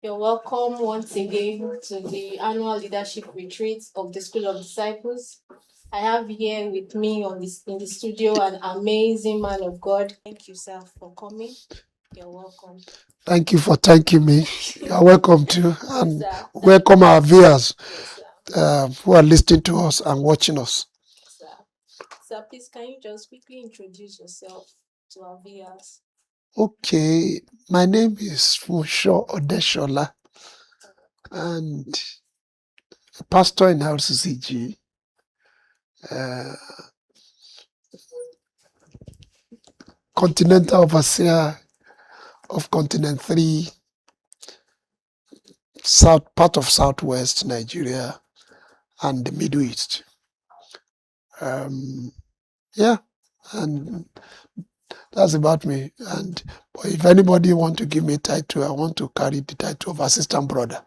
You're welcome once again to the annual leadership retreat of the School of Disciples. I have here with me in the studio an amazing man of God. Thank you, sir, for coming. You're welcome. Thank you for thanking me. You're welcome too. And Sir, welcome our viewers yes, sir. who are listening to us and watching us. Sir. Sir, please can you just quickly introduce yourself to our viewers? Okay, my name is Pastor Odesola and a pastor in RCCG. Continental overseer of Continent 3, part of Southwest Nigeria and the Middle East. Yeah, and that's about me. And if anybody want to give me a title, I want to carry the title of assistant brother.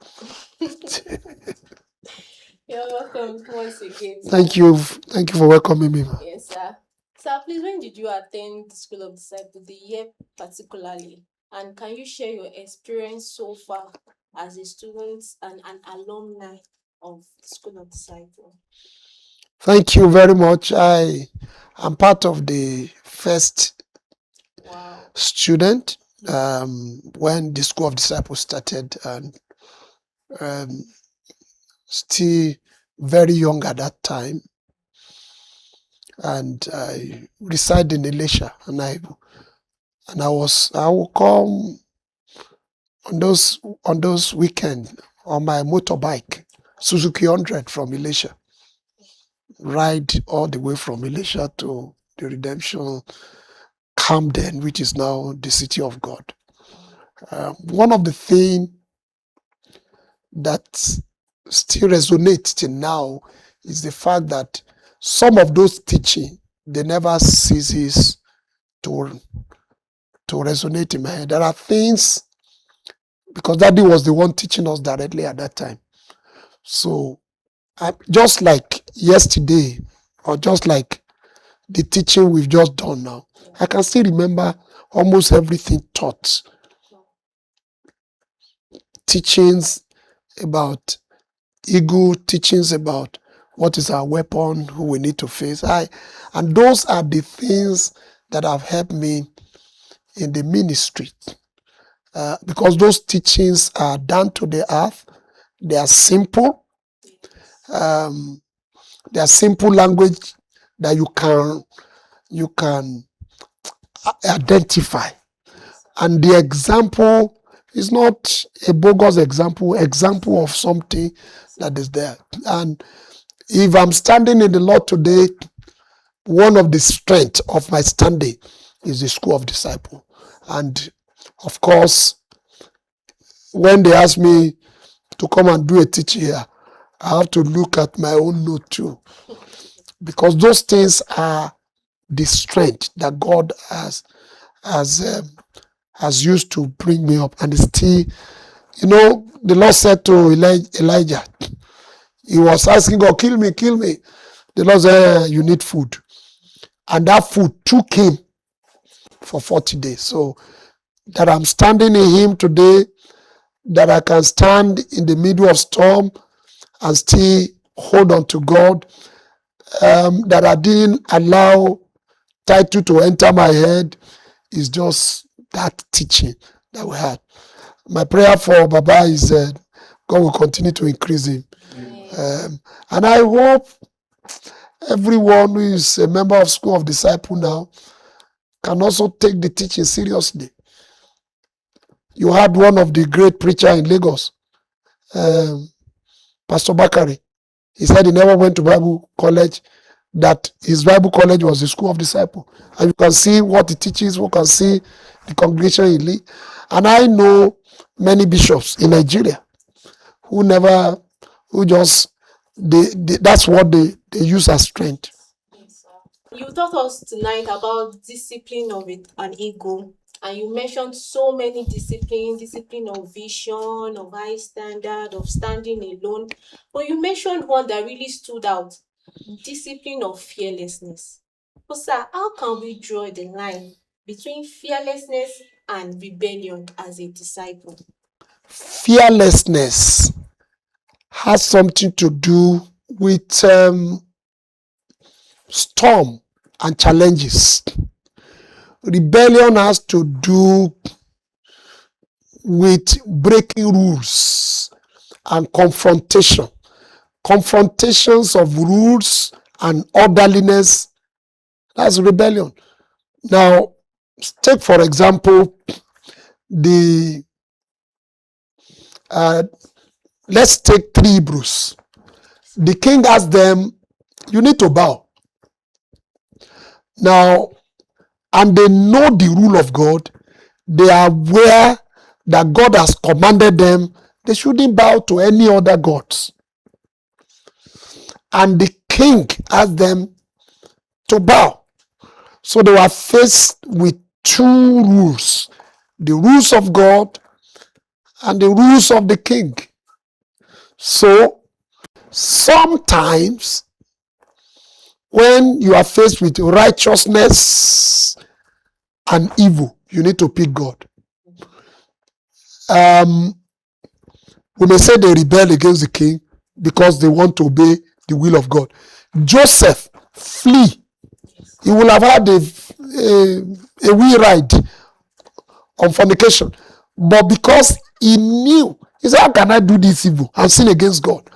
You're welcome once again. Sir. Thank you for welcoming me. Yes, sir. Sir, please, when did you attend the School of Disciples, the year particularly? And can you share your experience so far as a student and an alumni of the School of Disciples? Thank you very much. I am part of the first student when the School of Disciples started, and still very young at that time. And I reside in Ilesa, and I will come on those weekends on my motorbike, Suzuki 100 from Ilesa. Ride all the way from Ilesa to the Redemption Camden, which is now the City of God. One of the things that still resonates till now is the fact that some of those teaching, they never ceases to resonate in my head. There are things, because Daddy was the one teaching us directly at that time. So just like yesterday, or just like the teaching we've just done now, I can still remember almost everything taught. Teachings about ego, teachings about what is our weapon, who we need to face. And those are the things that have helped me in the ministry. Because those teachings are down to the earth, they are simple. They are simple language that you can identify. And the example is not a bogus example of something that is there. And if I'm standing in the Lord today, one of the strengths of my standing is the School of Disciples. And of course, when they ask me to come and do a teaching here, I have to look at my own note too. Because those things are the strength that God has used to bring me up. And still, the Lord said to Elijah, he was asking God, kill me. The Lord said, you need food. And that food took him for 40 days. So that I'm standing in him today, that I can stand in the middle of storm and still hold on to God, that I didn't allow title to enter my head, is just that teaching that we had. My prayer for Baba is God will continue to increase him. And I hope everyone who is a member of School of Disciples now can also take the teaching seriously. You had one of the great preachers in Lagos, Pastor Bakari. He said he never went to Bible college, that his Bible college was the School of Disciples. And you can see what he teaches, you can see the congregation he leads. And I know many bishops in Nigeria that's what they use as strength. Yes, sir. You taught us tonight about discipline of an ego. And you mentioned so many discipline of vision, of high standard, of standing alone. But you mentioned one that really stood out, discipline of fearlessness. But sir, how can we draw the line between fearlessness and rebellion as a disciple? fearlessness has something to do with storm and challenges. Rebellion has to do with breaking rules and confrontation. Confrontations of rules and orderliness, that's rebellion. Now, take for example let's take 3 Hebrews. The king asked them, you need to bow. Now, and they know the rule of God. They are aware that God has commanded them. They shouldn't bow to any other gods. And the king asked them to bow. So they were faced with 2 rules. The rules of God and the rules of the king. So sometimes when you are faced with righteousness and evil, you need to pick God. We may say they rebel against the king because they want to obey the will of God. Joseph flee. He will have had a wee ride on fornication. But because he knew, he said, how can I do this evil and sin against God?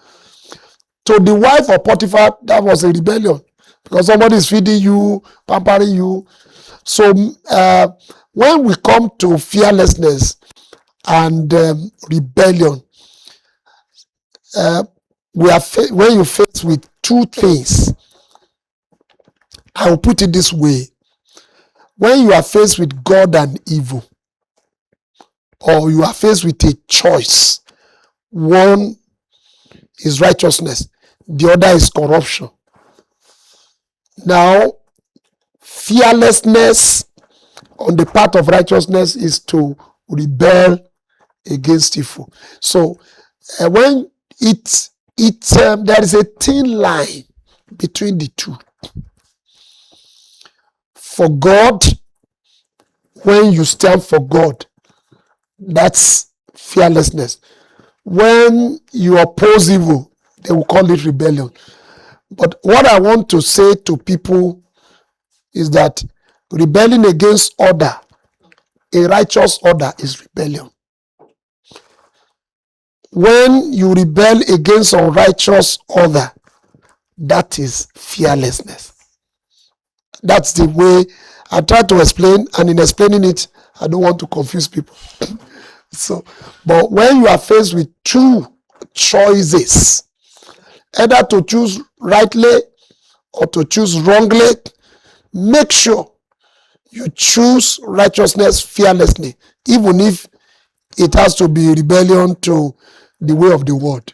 To the wife of Potiphar, that was a rebellion. Because somebody is feeding you, pampering you. So when we come to fearlessness and rebellion, when you face with 2 things, I will put it this way. When you are faced with God and evil, or you are faced with a choice, one is righteousness, the other is corruption. Now, fearlessness on the part of righteousness is to rebel against evil. So when there is a thin line between the 2. For God, when you stand for God, that's fearlessness. When you oppose evil, they will call it rebellion. But what I want to say to people is that rebelling against order, a righteous order, is rebellion. When you rebel against unrighteous order, that is fearlessness. That's the way I try to explain, and in explaining it, I don't want to confuse people. But when you are faced with 2 choices, either to choose rightly or to choose wrongly, make sure you choose righteousness fearlessly, even if it has to be rebellion to the way of the world.